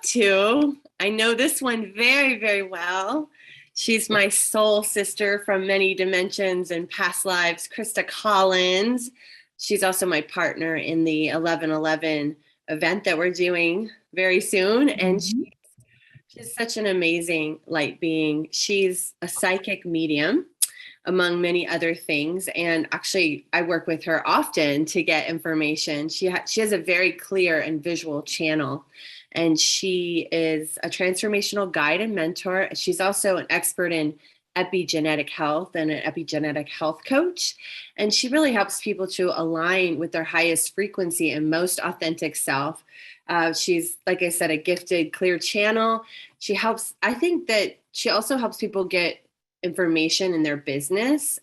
two. I know this one very, very well. She's my soul sister from many dimensions and past lives, Crista Collins. She's also my partner in the 1111 event that we're doing very soon. And she's such an amazing light being. She's a psychic medium, among many other things. And actually, I work with her often to get information. She has a very clear and visual channel. And she is a transformational guide and mentor. She's also an expert in epigenetic health and an epigenetic health coach. And she really helps people to align with their highest frequency and most authentic self. She's, like I said, a gifted, clear channel. I think that she also helps people get information in their business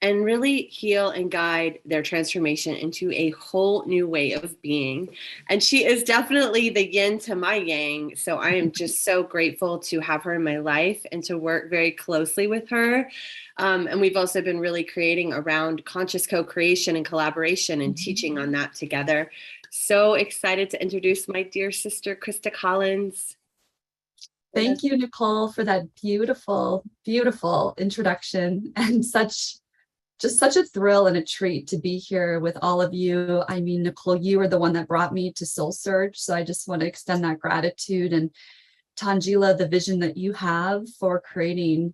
and really heal and guide their transformation into a whole new way of being. And she is definitely the yin to my yang. So I am just so grateful to have her in my life and to work very closely with her. And we've also been really creating around conscious co-creation and collaboration and teaching on that together. So excited to introduce my dear sister, Crista Collins. Thank you, Nicole, for that beautiful, beautiful introduction, and just such a thrill and a treat to be here with all of you. I mean, Nicole, you are the one that brought me to SoulSearch, so I just want to extend that gratitude. And Tangela, the vision that you have for creating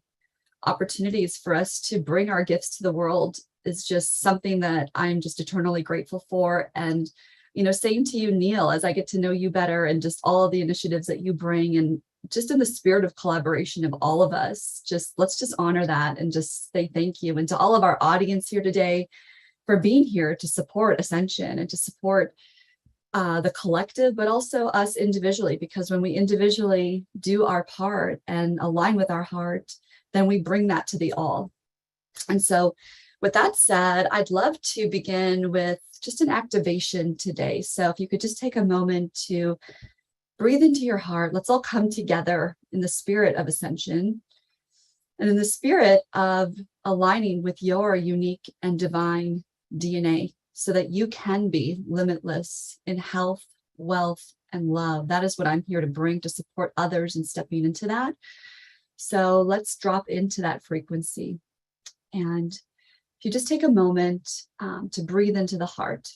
opportunities for us to bring our gifts to the world is just something that I'm just eternally grateful for. And, you know, same to you, Neil, as I get to know you better and just all of the initiatives that you bring, and just in the spirit of collaboration of all of us, let's just honor that and just say thank you. And to all of our audience here today for being here to support Ascension and to support the collective, but also us individually, because when we individually do our part and align with our heart, then we bring that to the all. And so with that said, I'd love to begin with just an activation today. So if you could just take a moment to breathe into your heart. Let's all come together in the spirit of Ascension and in the spirit of aligning with your unique and divine DNA so that you can be limitless in health, wealth, and love. That is what I'm here to bring to support others in stepping into that. So let's drop into that frequency. And if you just take a moment to breathe into the heart,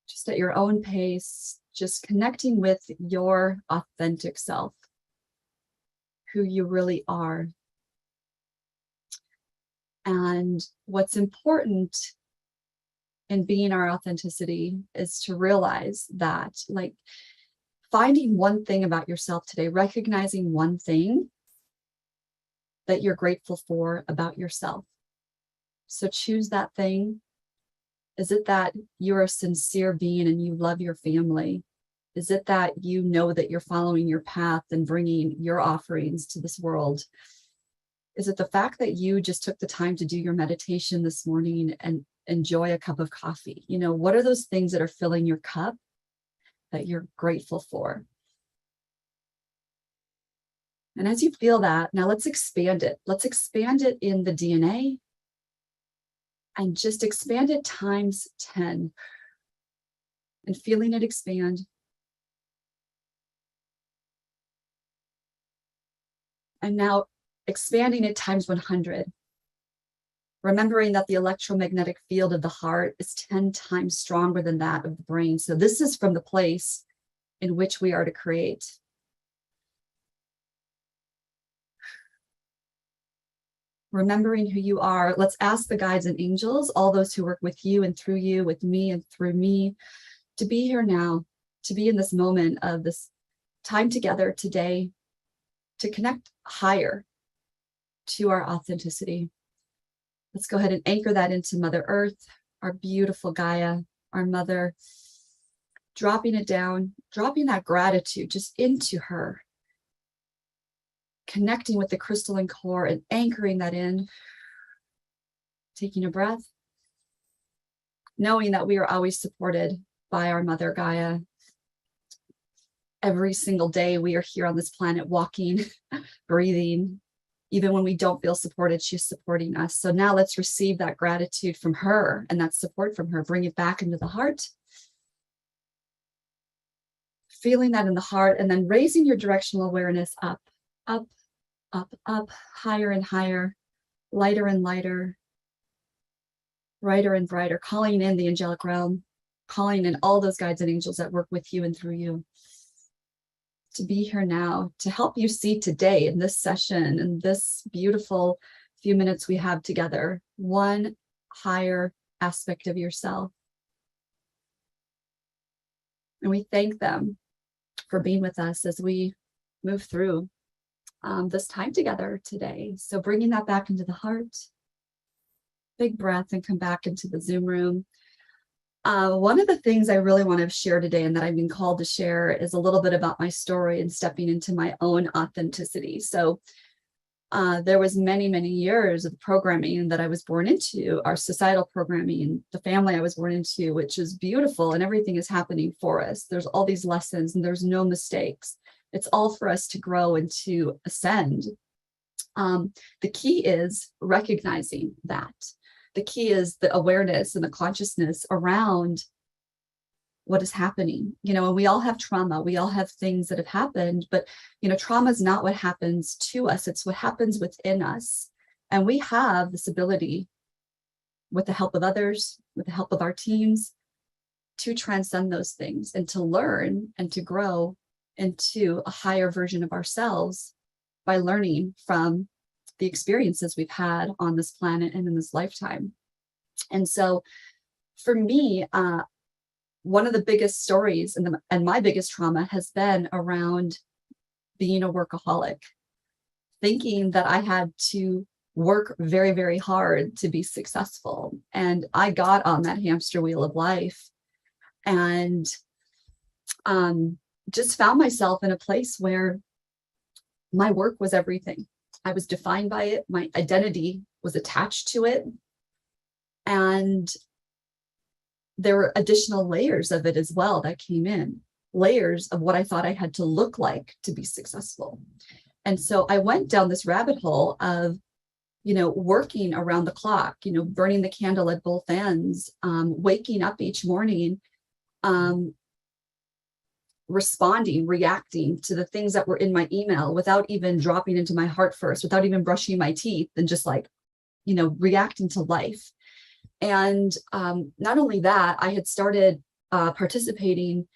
just at your own pace, just connecting with your authentic self, who you really are. And what's important in being our authenticity is to realize that, like, finding one thing about yourself today, recognizing one thing that you're grateful for about yourself. So choose that thing. Is it that you're a sincere being and you love your family? Is it that you know that you're following your path and bringing your offerings to this world? Is it the fact that you just took the time to do your meditation this morning and enjoy a cup of coffee? You know, what are those things that are filling your cup that you're grateful for? And as you feel that, now let's expand it. Let's expand it in the DNA. And just expand it times 10. And feeling it expand. And now expanding it times 100. Remembering that the electromagnetic field of the heart is 10 times stronger than that of the brain. So this is from the place in which we are to create. Remembering who you are, let's ask the guides and angels, all those who work with you and through you, with me and through me, to be here now, to be in this moment of this time together today, to connect higher to our authenticity. Let's go ahead and anchor that into Mother Earth, our beautiful Gaia, our mother, dropping it down, dropping that gratitude just into her. Connecting with the crystalline core and anchoring that in, taking a breath, knowing that we are always supported by our mother Gaia. Every single day we are here on this planet walking, breathing. Even when we don't feel supported, she's supporting us. So now let's receive that gratitude from her and that support from her, bring it back into the heart. feeling that in the heart, and then raising your directional awareness up, up, up, up, higher and higher, lighter and lighter, brighter and brighter, calling in the angelic realm, calling in all those guides and angels that work with you and through you to be here now, to help you see today in this session, in this beautiful few minutes we have together, one higher aspect of yourself. And we thank them for being with us as we move through this time together today. So bringing that back into the heart, big breath, and come back into the Zoom room. One of the things I really want to share today, and that I've been called to share, is a little bit about my story and stepping into my own authenticity. So there was many, many years of programming that I was born into, our societal programming, the family I was born into, which is beautiful, and everything is happening for us. There's all these lessons and there's no mistakes. It's all for us to grow and to ascend. The key is recognizing that. The key is the awareness and the consciousness around what is happening. And we all have trauma. We all have things that have happened, but, trauma is not what happens to us. It's what happens within us. And we have this ability, with the help of others, with the help of our teams, to transcend those things and to learn and to grow into a higher version of ourselves by learning from the experiences we've had on this planet and in this lifetime. And so for me, one of the biggest stories and my biggest trauma has been around being a workaholic, thinking that I had to work very, very hard to be successful. And I got on that hamster wheel of life and just found myself in a place where my work was everything. I was defined by it. My identity was attached to it. And there were additional layers of it as well that came in, layers of what I thought I had to look like to be successful. And so I went down this rabbit hole of, working around the clock, burning the candle at both ends, waking up each morning, responding, reacting to the things that were in my email without even dropping into my heart first, without even brushing my teeth, and just reacting to life. And not only that, I had started participating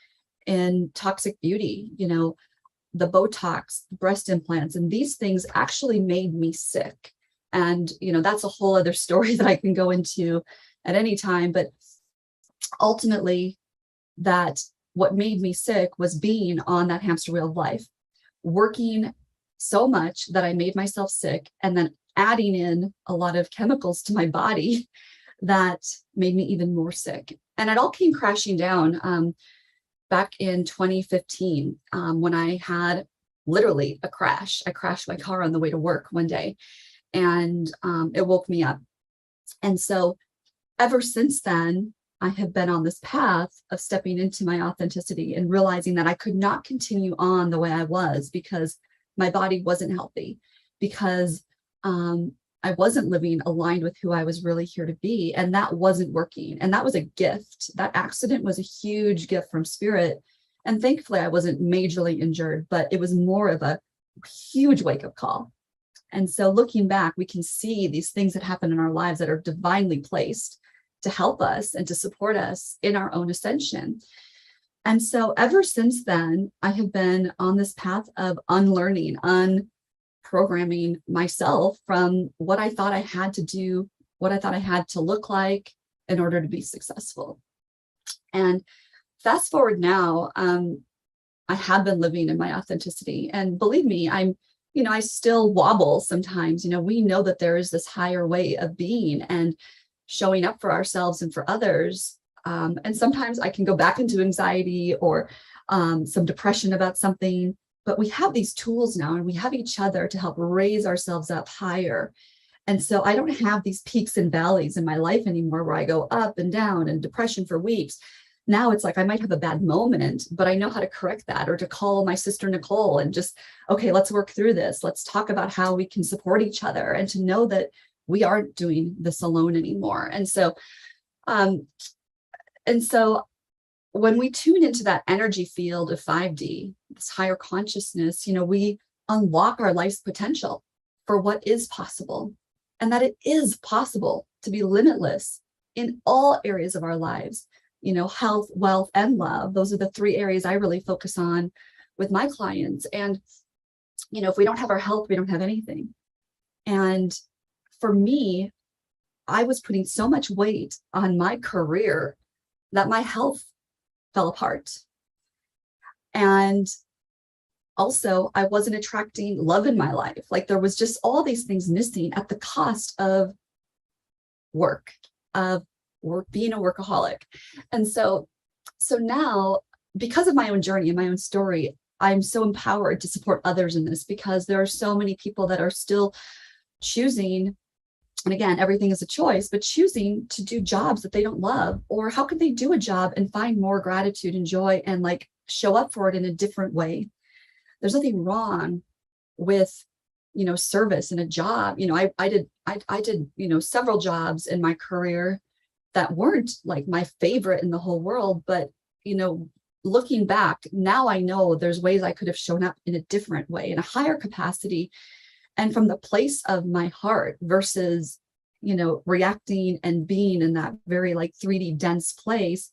in toxic beauty, the Botox, breast implants, and these things actually made me sick. And, that's a whole other story that I can go into at any time. But ultimately, what made me sick was being on that hamster wheel of life, working so much that I made myself sick, and then adding in a lot of chemicals to my body that made me even more sick. And it all came crashing down back in 2015 when I had literally a crash. I crashed my car on the way to work one day, and it woke me up. And so ever since then, I have been on this path of stepping into my authenticity and realizing that I could not continue on the way I was because my body wasn't healthy, because I wasn't living aligned with who I was really here to be. And that wasn't working. And that was a gift. That accident was a huge gift from spirit. And thankfully, I wasn't majorly injured, but it was more of a huge wake-up call. And so looking back, we can see these things that happen in our lives that are divinely placed to help us and to support us in our own ascension. And so ever since then, I have been on this path of unlearning, unprogramming myself from what I thought I had to do, what I thought I had to look like in order to be successful. And fast forward now, I have been living in my authenticity. And believe me, I still wobble sometimes. We know that there is this higher way of being and showing up for ourselves and for others. And sometimes I can go back into anxiety or some depression about something, but we have these tools now and we have each other to help raise ourselves up higher. And so I don't have these peaks and valleys in my life anymore where I go up and down and depression for weeks. Now it's like I might have a bad moment, but I know how to correct that, or to call my sister Nicole and just, okay, let's work through this. Let's talk about how we can support each other, and to know that we aren't doing this alone anymore. And so when we tune into that energy field of 5D, this higher consciousness, we unlock our life's potential for what is possible, and that it is possible to be limitless in all areas of our lives, health, wealth, and love. Those are the three areas I really focus on with my clients. And, if we don't have our health, we don't have anything. And for me, I was putting so much weight on my career that my health fell apart. And also, I wasn't attracting love in my life. Like, there was just all these things missing at the cost of work, being a workaholic. And so now, because of my own journey and my own story, I'm so empowered to support others in this, because there are so many people that are still choosing, and again, everything is a choice, but choosing to do jobs that they don't love. Or how can they do a job and find more gratitude and joy and like show up for it in a different way? There's nothing wrong with, service in a job. I did, several jobs in my career that weren't like my favorite in the whole world. But, looking back, now I know there's ways I could have shown up in a different way, in a higher capacity, and from the place of my heart versus, reacting and being in that very like 3D dense place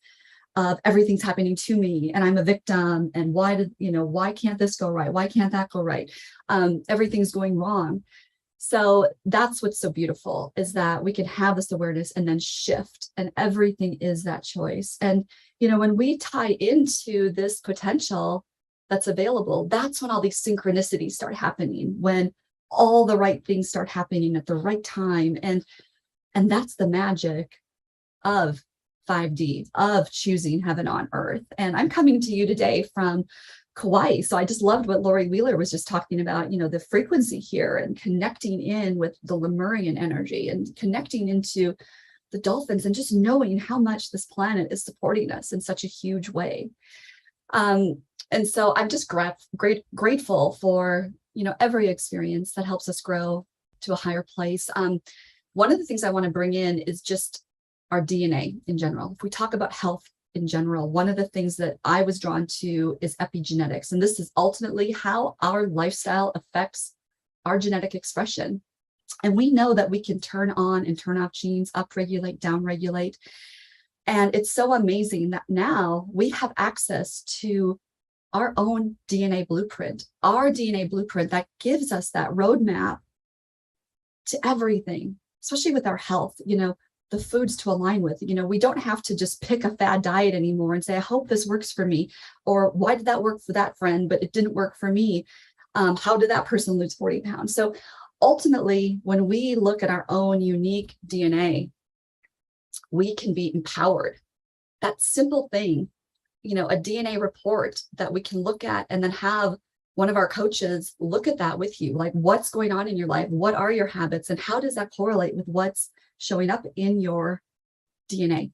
of everything's happening to me and I'm a victim. And why can't this go right? Why can't that go right? Everything's going wrong. So that's what's so beautiful, is that we can have this awareness and then shift, and everything is that choice. And, when we tie into this potential that's available, that's when all these synchronicities start happening, when all the right things start happening at the right time. And that's the magic of 5D, of choosing heaven on earth. And I'm coming to you today from Kauai. So I just loved what Lori Wheeler was just talking about, the frequency here and connecting in with the Lemurian energy and connecting into the dolphins, and just knowing how much this planet is supporting us in such a huge way. And so I'm just grateful for, every experience that helps us grow to a higher place. One of the things I want to bring in is just our DNA in general. If we talk about health in general, one of the things that I was drawn to is epigenetics. And this is ultimately how our lifestyle affects our genetic expression. And we know that we can turn on and turn off genes, upregulate, downregulate. And it's so amazing that now we have access to our own DNA blueprint, that gives us that roadmap to everything, especially with our health, the foods to align with. We don't have to just pick a fad diet anymore and say, I hope this works for me. Or why did that work for that friend, but it didn't work for me? How did that person lose 40 pounds? So ultimately, when we look at our own unique DNA, we can be empowered. That simple thing, a DNA report that we can look at, and then have one of our coaches look at that with you. Like, what's going on in your life? What are your habits? And how does that correlate with what's showing up in your DNA?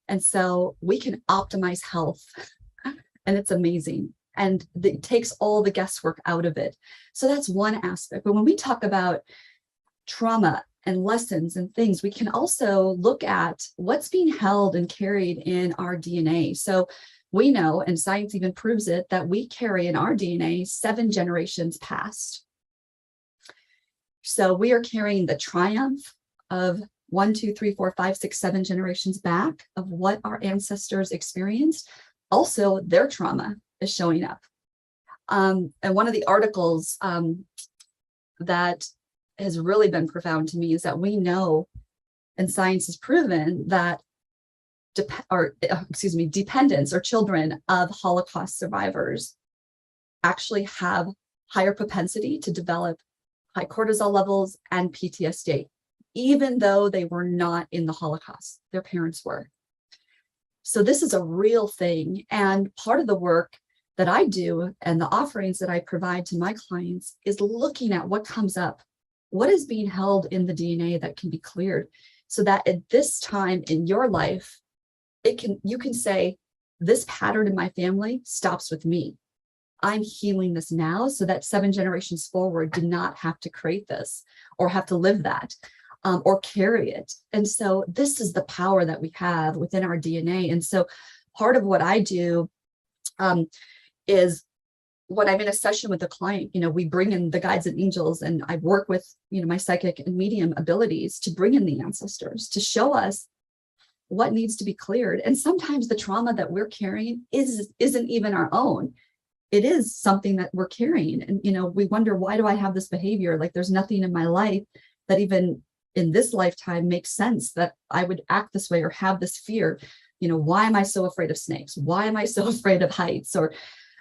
And so we can optimize health, and it's amazing. And it takes all the guesswork out of it. So that's one aspect. But when we talk about trauma and lessons and things, we can also look at what's being held and carried in our DNA. So we know, and science even proves it, that we carry in our DNA 7 generations past. So we are carrying the triumph of 1, 2, 3, 4, 5, 6, 7 generations back of what our ancestors experienced. Also, their trauma is showing up. And one of the articles that has really been profound to me is that we know, and science has proven, that dependents or children of Holocaust survivors actually have higher propensity to develop high cortisol levels and PTSD, even though they were not in the Holocaust. Their parents were. So this is a real thing. And part of the work that I do and the offerings that I provide to my clients is looking at what comes up, what is being held in the DNA that can be cleared, so that at this time in your life, you can say, this pattern in my family stops with me. I'm healing this now, so that 7 generations forward do not have to create this or have to live that or carry it. And so this is the power that we have within our DNA. And so part of what I do is when I'm in a session with a client, we bring in the guides and angels, and I work with, my psychic and medium abilities to bring in the ancestors to show us what needs to be cleared. And sometimes the trauma that we're carrying isn't even our own. It is something that we're carrying. And, we wonder, why do I have this behavior? Like, there's nothing in my life that even in this lifetime makes sense that I would act this way or have this fear. Why am I so afraid of snakes? Why am I so afraid of heights? Or,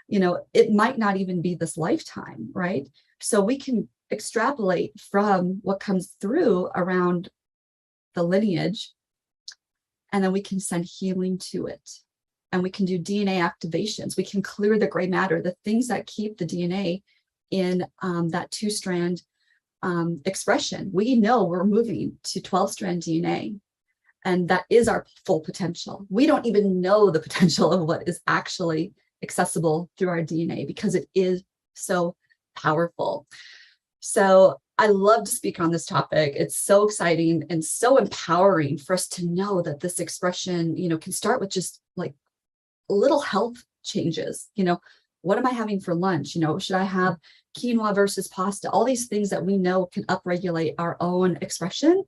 it might not even be this lifetime, right? So we can extrapolate from what comes through around the lineage, and then we can send healing to it. And we can do DNA activations. We can clear the gray matter, the things that keep the DNA in that 2-strand expression. We know we're moving to 12-strand DNA, and that is our full potential. We don't even know the potential of what is actually accessible through our DNA because it is so powerful. So I love to speak on this topic. It's so exciting and so empowering for us to know that this expression, can start with just like little health changes. What am I having for lunch? Should I have quinoa versus pasta? All these things that we know can upregulate our own expression.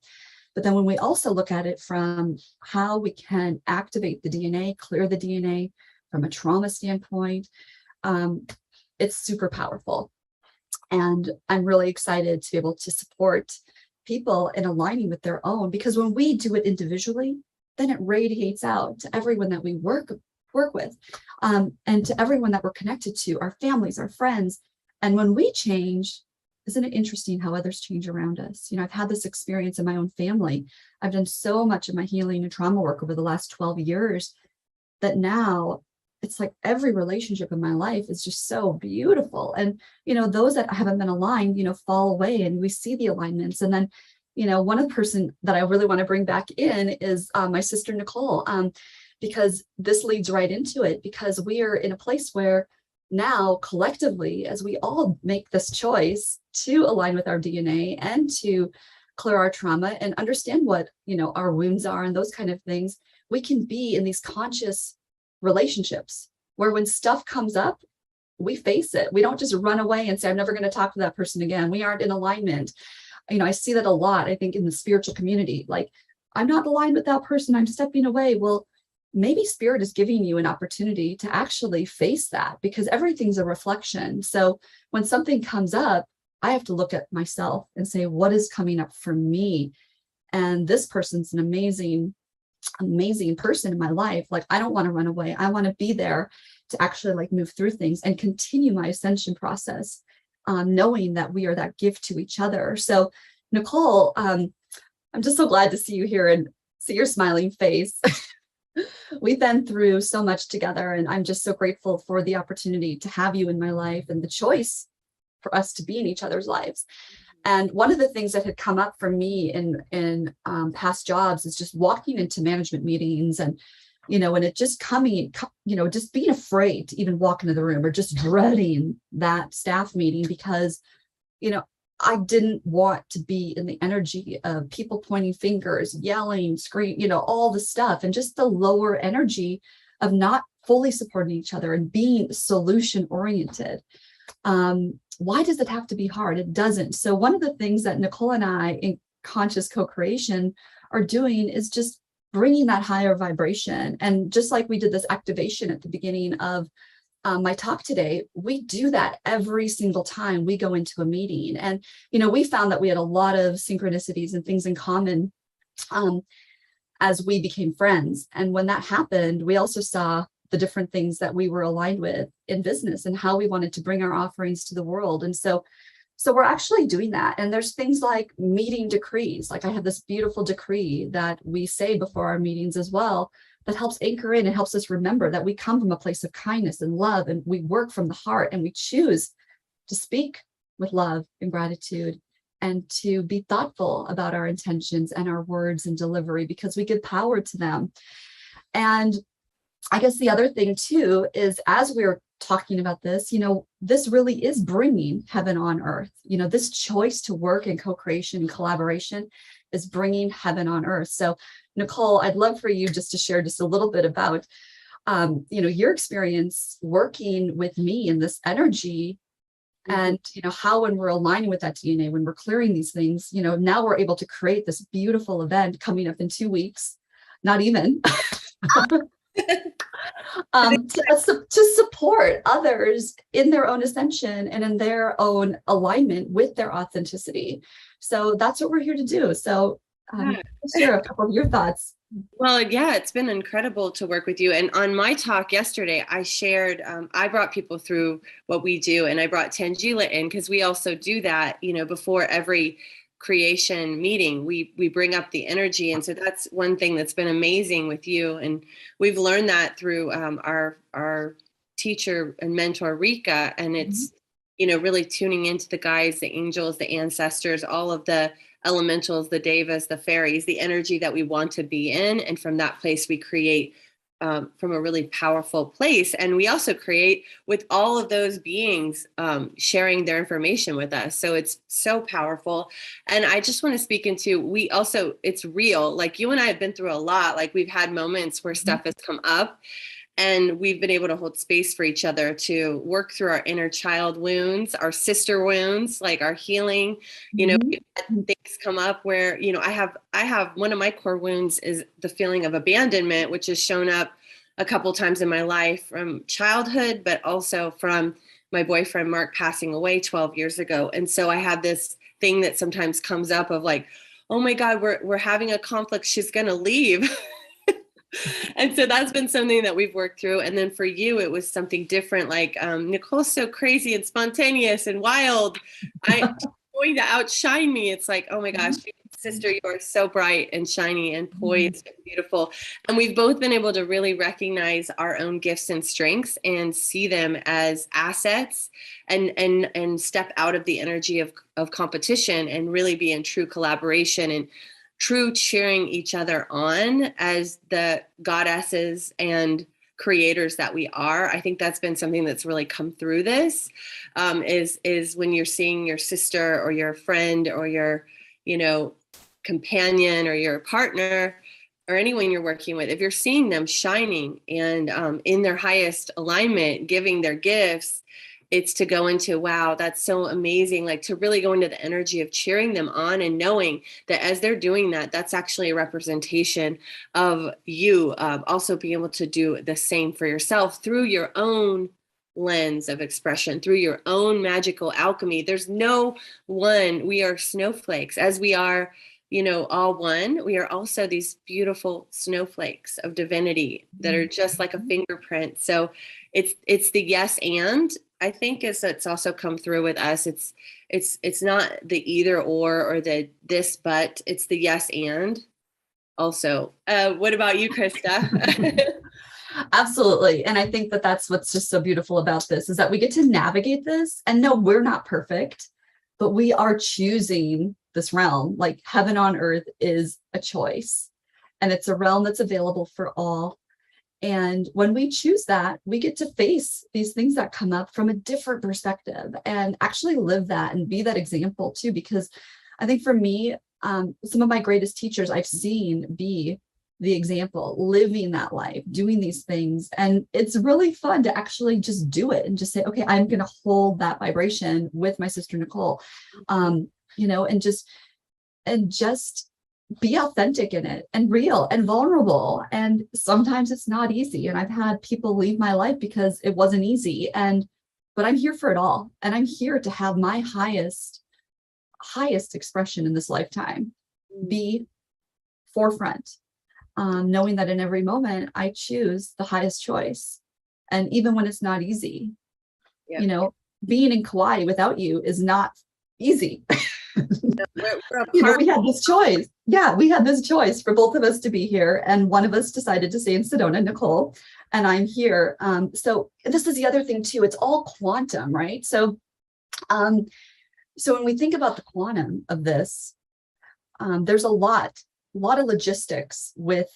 But then when we also look at it from how we can activate the DNA, clear the DNA from a trauma standpoint, it's super powerful. And I'm really excited to be able to support people in aligning with their own, because when we do it individually, then it radiates out to everyone that we work with, and to everyone that we're connected to, our families, our friends. And when we change, isn't it interesting how others change around us? I've had this experience in my own family. I've done so much of my healing and trauma work over the last 12 years that now it's like every relationship in my life is just so beautiful. And, those that haven't been aligned, fall away, and we see the alignments. And then, one of the person that I really want to bring back in is my sister, Nicole, because this leads right into it, because we are in a place where now collectively, as we all make this choice to align with our DNA and to clear our trauma and understand what, our wounds are and those kind of things, we can be in these conscious relationships where when stuff comes up, we face it. We don't just run away and say, I'm never going to talk to that person again. We aren't in alignment. I see that a lot, I think, in the spiritual community. Like, I'm not aligned with that person, I'm stepping away. Well, maybe spirit is giving you an opportunity to actually face that, because everything's a reflection. So when something comes up, I have to look at myself and say, what is coming up for me? And this person's an amazing person in my life. Like, I don't want to run away. I want to be there to actually move through things and continue my ascension process, knowing that we are that gift to each other. So Nicole, I'm just so glad to see you here and see your smiling face. We've been through so much together, and I'm just so grateful for the opportunity to have you in my life and the choice for us to be in each other's lives. And one of the things that had come up for me in past jobs is just walking into management meetings and, and it just just being afraid to even walk into the room, or just dreading that staff meeting because, I didn't want to be in the energy of people pointing fingers, yelling, screaming, all the stuff, and just the lower energy of not fully supporting each other and being solution oriented. Why does it have to be hard? It doesn't. So one of the things that Nicole and I in conscious co-creation are doing is just bringing that higher vibration. And just like we did this activation at the beginning of my talk today, we do that every single time we go into a meeting. And, we found that we had a lot of synchronicities and things in common as we became friends. And when that happened, we also saw the different things that we were aligned with in business and how we wanted to bring our offerings to the world. And so we're actually doing that. And there's things like meeting decrees. Like, I have this beautiful decree that we say before our meetings as well, that helps anchor in and helps us remember that we come from a place of kindness and love, and we work from the heart, and we choose to speak with love and gratitude and to be thoughtful about our intentions and our words and delivery, because we give power to them. And I guess the other thing too is, as we're talking about this, this really is bringing heaven on earth. This choice to work in co-creation and collaboration is bringing heaven on earth. So Nicole, I'd love for you just to share just a little bit about your experience working with me in this energy, and how when we're aligning with that DNA, when we're clearing these things, now we're able to create this beautiful event coming up in 2 weeks, not even, to support others in their own ascension and in their own alignment with their authenticity. So that's what we're here to do. So share a couple of your thoughts. Well, yeah, it's been incredible to work with you. And on my talk yesterday, I shared, I brought people through what we do, and I brought Tangela in because we also do that, before every creation meeting, we bring up the energy. And so that's one thing that's been amazing with you. And we've learned that through our teacher and mentor, Rika. And it's, really tuning into the guides, the angels, the ancestors, all of the elementals, the devas, the fairies, the energy that we want to be in. And from that place, we create from a really powerful place. And we also create with all of those beings sharing their information with us. So it's so powerful. And I just want to speak into, it's real. Like you and I have been through a lot. Like we've had moments where stuff has come up, and we've been able to hold space for each other to work through our inner child wounds, our sister wounds, like our healing. We've had things come up where, I have one of my core wounds is the feeling of abandonment, which has shown up a couple times in my life from childhood, but also from my boyfriend, Mark, passing away 12 years ago. And so I have this thing that sometimes comes up of like, oh my God, we're having a conflict. She's going to leave. And so that's been something that we've worked through. And then for you, it was something different. Like Nicole's so crazy and spontaneous and wild. I'm going to outshine me. It's like, oh my gosh, sister, you are so bright and shiny and poised and beautiful. And we've both been able to really recognize our own gifts and strengths and see them as assets and step out of the energy of competition and really be in true collaboration and true cheering each other on as the goddesses and creators that we are. I think that's been something that's really come through this, is when you're seeing your sister or your friend or your, companion or your partner or anyone you're working with, if you're seeing them shining and in their highest alignment, giving their gifts, it's to go into, wow, that's so amazing. Like to really go into the energy of cheering them on and knowing that as they're doing that, that's actually a representation of you also being able to do the same for yourself through your own lens of expression, through your own magical alchemy. There's no one, we are snowflakes as we are, all one. We are also these beautiful snowflakes of divinity that are just like a fingerprint. So it's the yes and. I think it's also come through with us. It's not the either or the this, but it's the yes and also. What about you, Crista? Absolutely. And I think that that's what's just so beautiful about this is that we get to navigate this. And no, we're not perfect, but we are choosing this realm. Like heaven on earth is a choice, and it's a realm that's available for all. And when we choose that, we get to face these things that come up from a different perspective and actually live that and be that example too. Because I think for me, some of my greatest teachers I've seen be the example, living that life, doing these things. And it's really fun to actually just do it and just say, okay, I'm going to hold that vibration with my sister, Nicole, and just be authentic in it and real and vulnerable. And sometimes it's not easy. And I've had people leave my life because it wasn't easy. But I'm here for it all. And I'm here to have my highest expression in this lifetime, be forefront, knowing that in every moment I choose the highest choice. And even when it's not easy, being in Kauai without you is not easy. We had this choice. Yeah, we had this choice for both of us to be here. And one of us decided to stay in Sedona, Nicole, and I'm here. So this is the other thing too. It's all quantum, right? So when we think about the quantum of this, there's a lot of logistics with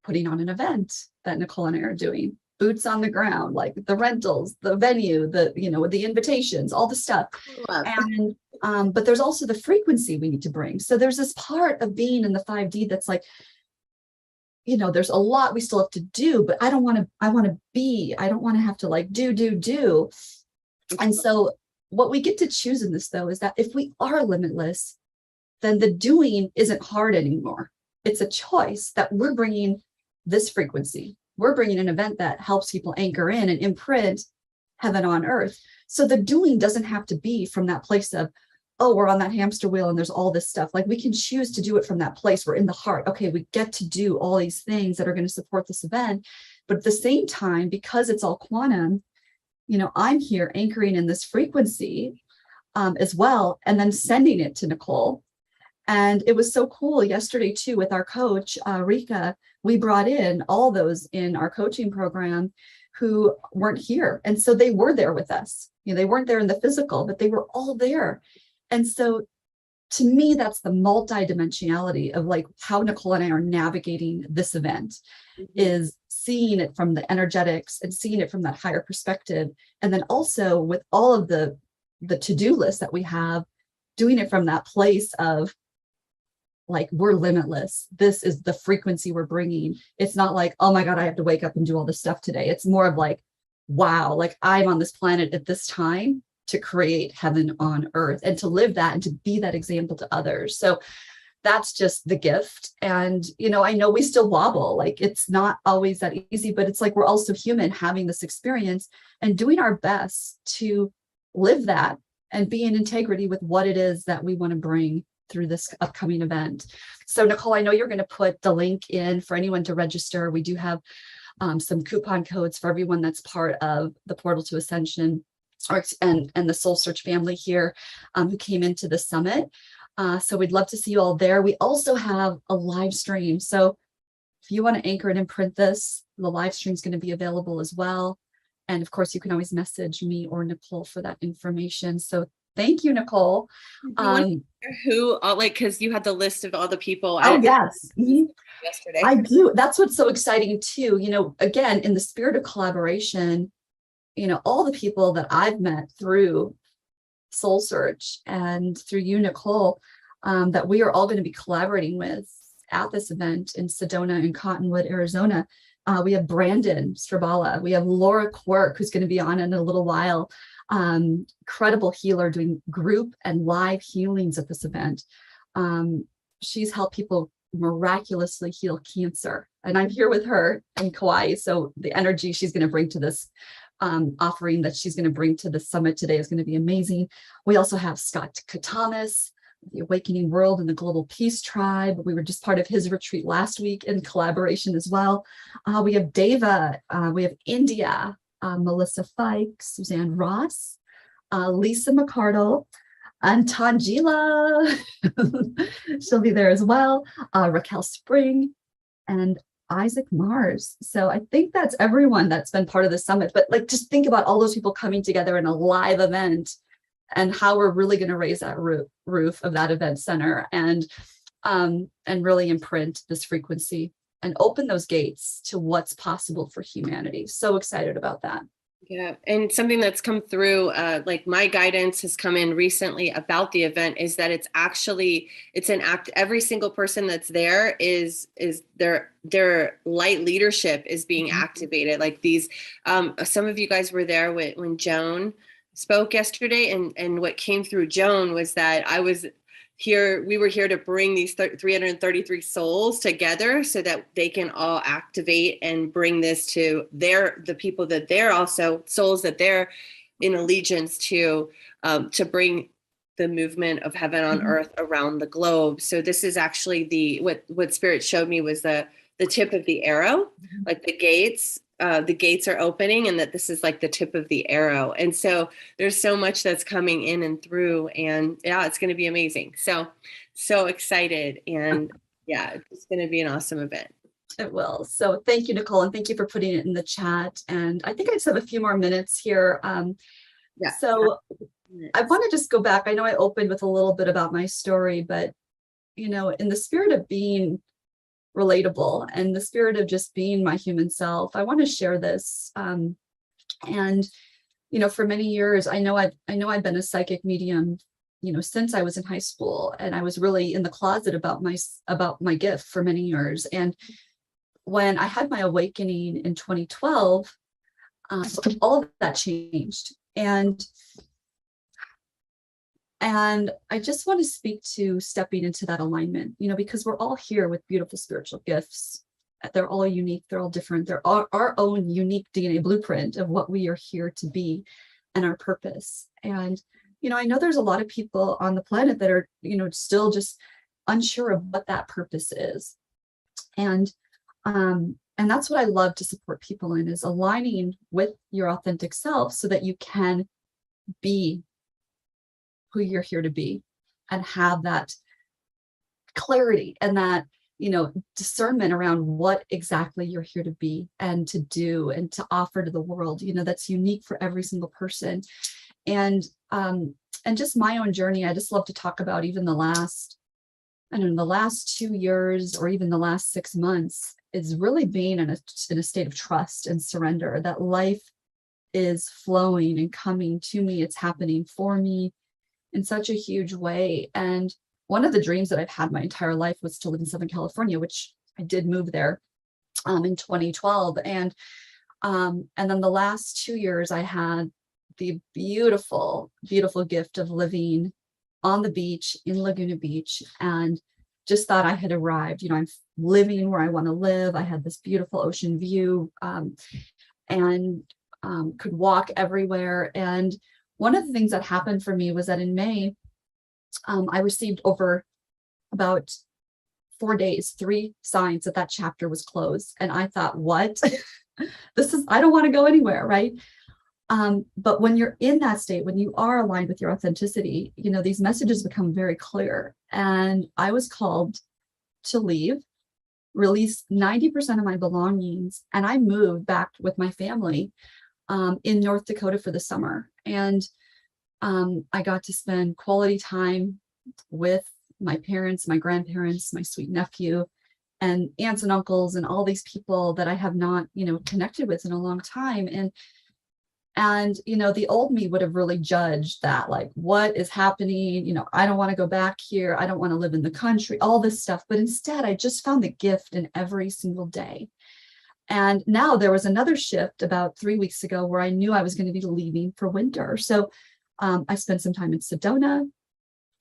putting on an event that Nicole and I are doing. Boots on the ground, like the rentals, the venue, the invitations, all the stuff. And but there's also the frequency we need to bring. So there's this part of being in the 5D that's like, there's a lot we still have to do, but I want to be, I don't want to have to like do. And so what we get to choose in this, though, is that if we are limitless, then the doing isn't hard anymore. It's a choice that we're bringing this frequency. We're bringing an event that helps people anchor in and imprint heaven on earth. So the doing doesn't have to be from that place of, oh, we're on that hamster wheel and there's all this stuff. Like, we can choose to do it from that place. We're in the heart. Okay, we get to do all these things that are going to support this event. But at the same time, because it's all quantum, I'm here anchoring in this frequency as well, and then sending it to Nicole. And it was so cool yesterday too, with our coach, Rika. We brought in all those in our coaching program who weren't here. And so they were there with us. They weren't there in the physical, but they were all there. And so to me, that's the multidimensionality of like how Nicole and I are navigating this event, is seeing it from the energetics and seeing it from that higher perspective. And then also with all of the to-do list that we have, doing it from that place of like, we're limitless. This is the frequency we're bringing. It's not like, oh my God, I have to wake up and do all this stuff today. It's more of like, wow, like I'm on this planet at this time to create heaven on earth and to live that and to be that example to others. So that's just the gift. And, I know we still wobble, like it's not always that easy, but it's like, we're also human having this experience and doing our best to live that and be in integrity with what it is that we want to bring through this upcoming event. So Nicole, I know you're going to put the link in for anyone to register. We do have some coupon codes for everyone that's part of the Portal to Ascension and the SoulSearch family here who came into the summit. So we'd love to see you all there. We also have a live stream. So if you want to anchor and imprint this, the live stream is going to be available as well. And of course, you can always message me or Nicole for that information. So thank you, Nicole. Who, like, because you had the list of all the people. Oh, yes. Yesterday. I do. That's what's so exciting too. Again, in the spirit of collaboration, all the people that I've met through SoulSearch and through you, Nicole, that we are all going to be collaborating with at this event in Sedona and Cottonwood, Arizona. We have Brandon Strabala. We have Laura Quirk, who's going to be on in a little while. Incredible healer doing group and live healings at this event. She's helped people miraculously heal cancer. And I'm here with her in Kauai. So the energy she's going to bring to this offering that she's going to bring to the summit today is going to be amazing. We also have Scott Katamas, the Awakening World and the Global Peace Tribe. We were just part of his retreat last week in collaboration as well. We have Deva, we have India, Melissa Fike, Suzanne Ross, Lisa McCardle, and Tangela. She'll be there as well. Raquel Spring and Isaac Mars. So I think that's everyone that's been part of the summit. But like, just think about all those people coming together in a live event and how we're really going to raise that roof of that event center and really imprint this frequency and open those gates to what's possible for humanity. So excited about that. Yeah. And something that's come through, like my guidance has come in recently about the event is that it's an act. Every single person that's there is their light leadership is being activated. Like these, some of you guys were there when Joan spoke yesterday, and what came through Joan was that we were here to bring these 333 souls together so that they can all activate and bring this to the people that they're also souls that they're in allegiance to bring the movement of heaven on earth around the globe. So this is actually what Spirit showed me was the tip of the arrow, like the gates are opening, and that this is like the tip of the arrow. And so there's so much that's coming in and through, and yeah, it's going to be amazing. So excited. And yeah, it's going to be an awesome event. It will. So thank you, Nicole. And thank you for putting it in the chat. And I think I just have a few more minutes here. So I want to just go back. I know I opened with a little bit about my story, but, in the spirit of being relatable and the spirit of just being my human self, I want to share this. And for many years, I know I've been a psychic medium, since I was in high school, and I was really in the closet about my gift for many years. And when I had my awakening in 2012, all of that changed. And I just want to speak to stepping into that alignment, because we're all here with beautiful spiritual gifts. They're all unique. They're all different. They're our own unique DNA blueprint of what we are here to be and our purpose. And, I know there's a lot of people on the planet that are, still just unsure of what that purpose is. And that's what I love to support people in, is aligning with your authentic self so that you can be who you're here to be and have that clarity and that, discernment around what exactly you're here to be and to do and to offer to the world, that's unique for every single person. And just my own journey, I just love to talk about even the last 2 years or even the last 6 months is really being in a state of trust and surrender, that life is flowing and coming to me. It's happening for me in such a huge way. And one of the dreams that I've had my entire life was to live in Southern California, which I did move there in 2012. And then the last 2 years, I had the beautiful, beautiful gift of living on the beach in Laguna Beach, and just thought I had arrived. I'm living where I want to live. I had this beautiful ocean view, and could walk everywhere. And one of the things that happened for me was that in May, I received over about 4 days, 3 signs that chapter was closed. And I thought, what? I don't want to go anywhere, right? But when you're in that state, when you are aligned with your authenticity, these messages become very clear. And I was called to leave, release 90% of my belongings, and I moved back with my family in North Dakota for the summer. And I got to spend quality time with my parents, my grandparents, my sweet nephew, and aunts and uncles, and all these people that I have not, connected with in a long time. And the old me would have really judged that, like, what is happening? I don't want to go back here. I don't want to live in the country, all this stuff. But instead, I just found the gift in every single day. And now there was another shift about 3 weeks ago where I knew I was going to be leaving for winter. So I spent some time in Sedona.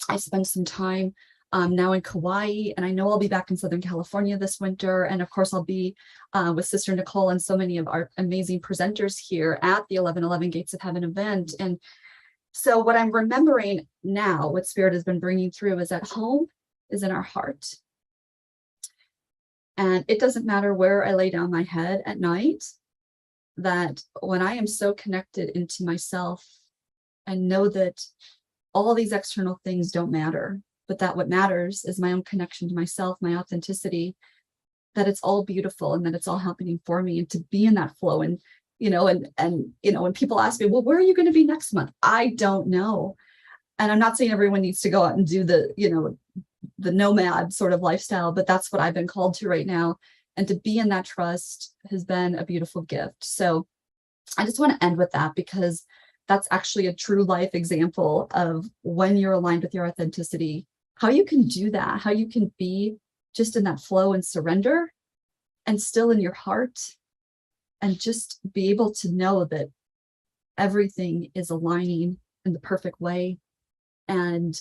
I spent some time now in Kauai, and I know I'll be back in Southern California this winter. And of course, I'll be with Sister Nicole and so many of our amazing presenters here at the 1111 Gates of Heaven event. And so what I'm remembering now, what Spirit has been bringing through, is that home is in our heart. And it doesn't matter where I lay down my head at night, that when I am so connected into myself and know that all these external things don't matter, but that what matters is my own connection to myself, my authenticity, that it's all beautiful and that it's all happening for me, and to be in that flow. And, when people ask me, well, where are you going to be next month? I don't know. And I'm not saying everyone needs to go out and do the nomad sort of lifestyle, but that's what I've been called to right now. And to be in that trust has been a beautiful gift. So I just want to end with that, because that's actually a true life example of when you're aligned with your authenticity, how you can do that, how you can be just in that flow and surrender and still in your heart, and just be able to know that everything is aligning in the perfect way. And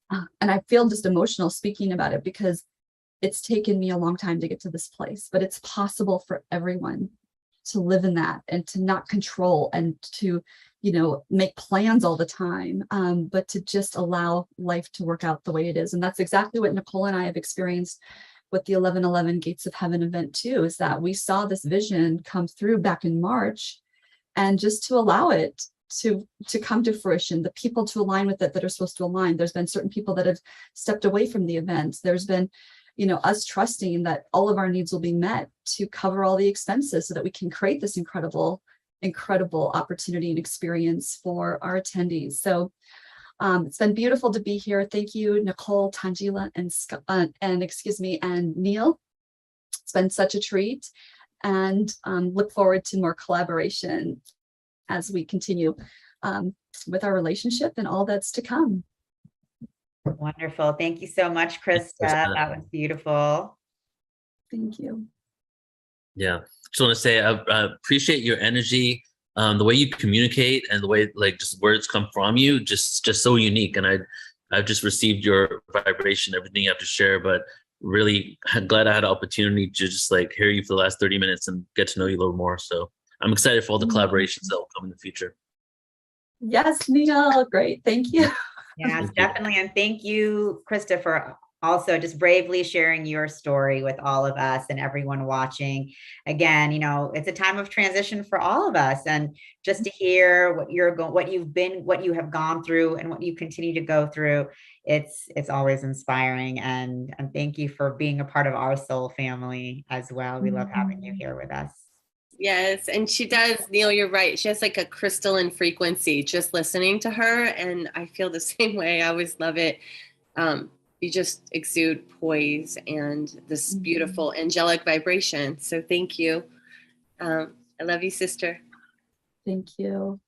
I feel just emotional speaking about it, because it's taken me a long time to get to this place, but it's possible for everyone to live in that and to not control and to, make plans all the time, but to just allow life to work out the way it is. And that's exactly what Nicole and I have experienced with the 1111 Gates of Heaven event too, is that we saw this vision come through back in March, and just to allow it to come to fruition, the people to align with it that are supposed to align. There's been certain people that have stepped away from the event. There's been, us trusting that all of our needs will be met to cover all the expenses so that we can create this incredible opportunity and experience for our attendees. So it's been beautiful to be here. Thank you, Nicole, Tangela, and Neil. It's been such a treat, and look forward to more collaboration as we continue with our relationship and all that's to come. Wonderful. Thank you so much, Crista. That was beautiful. Thank you. Yeah. Just want to say I appreciate your energy, the way you communicate and the way like just words come from you, just so unique. And I've just received your vibration, everything you have to share, but really glad I had an opportunity to just like hear you for the last 30 minutes and get to know you a little more. So I'm excited for all the collaborations that will come in the future. Yes, Neil. Great. Thank you. Yes, definitely. And thank you, Crista, for also just bravely sharing your story with all of us and everyone watching. Again, you know, it's a time of transition for all of us. And just to hear what you have gone through and what you continue to go through, it's always inspiring. And thank you for being a part of our soul family as well. We love having you here with us. Yes, and she does, Neil, you're right. She has like a crystalline frequency just listening to her, and I feel the same way. I always love it. You just exude poise and this beautiful angelic vibration. So thank you. I love you, sister. Thank you.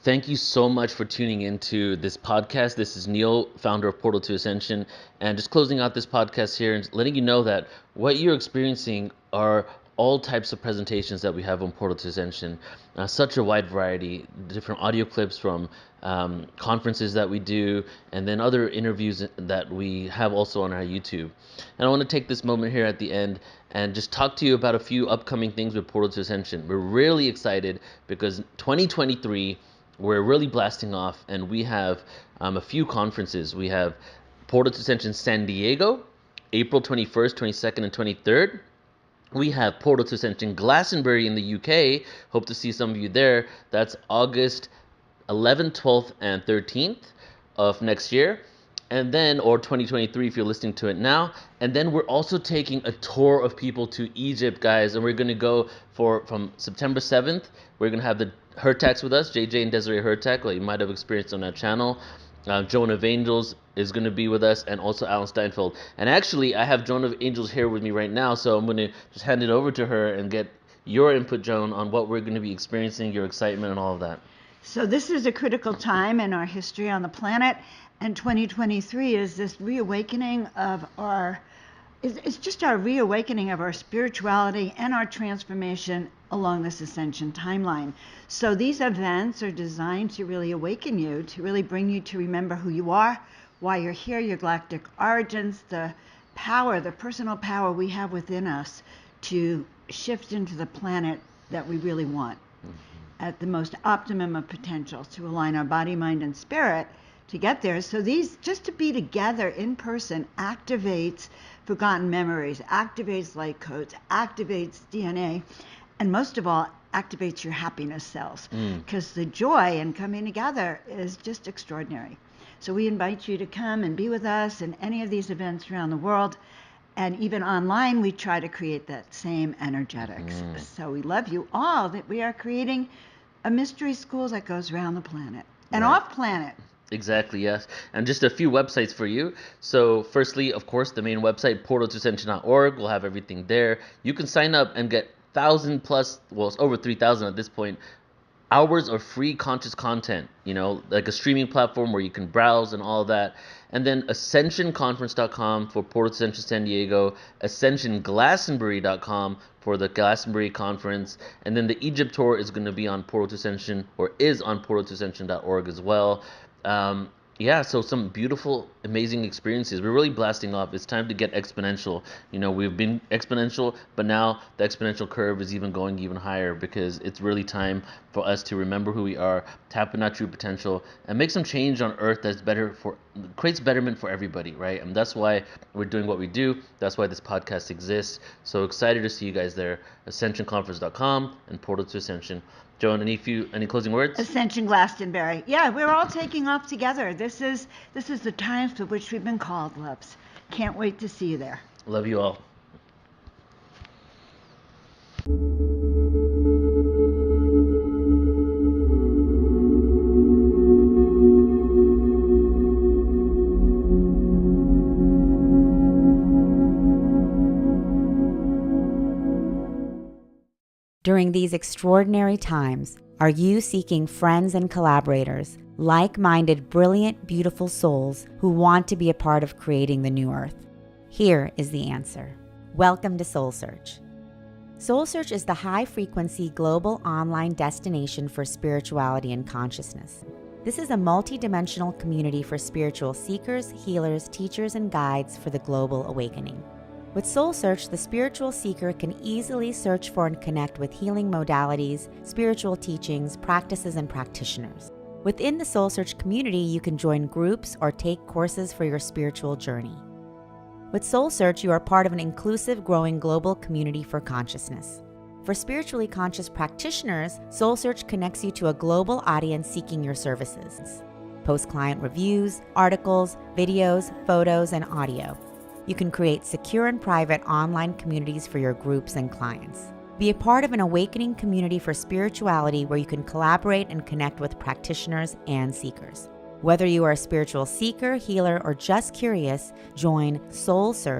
Thank you so much for tuning into this podcast. This is Neil, founder of Portal to Ascension, and just closing out this podcast here and letting you know that what you're experiencing are all types of presentations that we have on Portal to Ascension. Such a wide variety, different audio clips from conferences that we do, and then other interviews that we have also on our YouTube. And I want to take this moment here at the end and just talk to you about a few upcoming things with Portal to Ascension. We're really excited because 2023, we're really blasting off, and we have a few conferences. We have Portal to Ascension San Diego, April 21st, 22nd, and 23rd. We have Portal to Ascension Glastonbury in the UK. Hope to see some of you there. That's August 11th, 12th, and 13th of next year. And then, or 2023 if you're listening to it now. And then we're also taking a tour of people to Egypt, guys. And we're going to go from September 7th. We're going to have the Hertax with us, JJ and Desiree Hertax, like you might have experienced on that channel. Joan of Angels is going to be with us, and also Alan Steinfeld. And actually, I have Joan of Angels here with me right now, so I'm going to just hand it over to her and get your input, Joan, on what we're going to be experiencing, your excitement, and all of that. So this is a critical time in our history on the planet, and 2023 is this reawakening of it's just our reawakening of our spirituality and our transformation along this ascension timeline. So these events are designed to really awaken you, to really bring you to remember who you are, why you're here, your galactic origins, the power, the personal power we have within us to shift into the planet that we really want at the most optimum of potential, to align our body, mind, and spirit to get there. So these, just to be together in person, activates forgotten memories, activates light codes, activates DNA, and most of all, activates your happiness cells, because the joy in coming together is just extraordinary. So we invite you to come and be with us in any of these events around the world. And even online, we try to create that same energetics. So we love you all, that we are creating a mystery school that goes around the planet and off planet. Exactly, yes. And just a few websites for you. So firstly, of course, the main website, portaltoascension.org. We'll have everything there. You can sign up and get 1,000 plus, well, it's over 3,000 at this point, hours of free conscious content, you know, like a streaming platform where you can browse and all of that. And then ascensionconference.com for Portal to Ascension San Diego, ascensionglastonbury.com for the Glastonbury conference, and then the Egypt tour is going to be on Portal to Ascension, or is on portaltoascension.org as well. Yeah, so some beautiful, amazing experiences. We're really blasting off. It's time to get exponential. You know, we've been exponential, but now the exponential curve is even going even higher, because it's really time for us to remember who we are, tap into our true potential, and make some change on Earth that's creates betterment for everybody, right? And that's why we're doing what we do. That's why this podcast exists. So excited to see you guys there. AscensionConference.com and Portal to Ascension. Joan, any closing words? Ascension Glastonbury. Yeah, we're all taking off together. This is the time for which we've been called, loves. Can't wait to see you there. Love you all. During these extraordinary times, are you seeking friends and collaborators, like-minded, brilliant, beautiful souls who want to be a part of creating the new earth? Here is the answer. Welcome to SoulSearch. SoulSearch is the high-frequency global online destination for spirituality and consciousness. This is a multi-dimensional community for spiritual seekers, healers, teachers, and guides for the global awakening. With SoulSearch, the spiritual seeker can easily search for and connect with healing modalities, spiritual teachings, practices, and practitioners. Within the SoulSearch community, you can join groups or take courses for your spiritual journey. With SoulSearch, you are part of an inclusive, growing global community for consciousness. For spiritually conscious practitioners, SoulSearch connects you to a global audience seeking your services. Post client reviews, articles, videos, photos, and audio. You can create secure and private online communities for your groups and clients. Be a part of an awakening community for spirituality where you can collaborate and connect with practitioners and seekers. Whether you are a spiritual seeker, healer, or just curious, join SoulSearch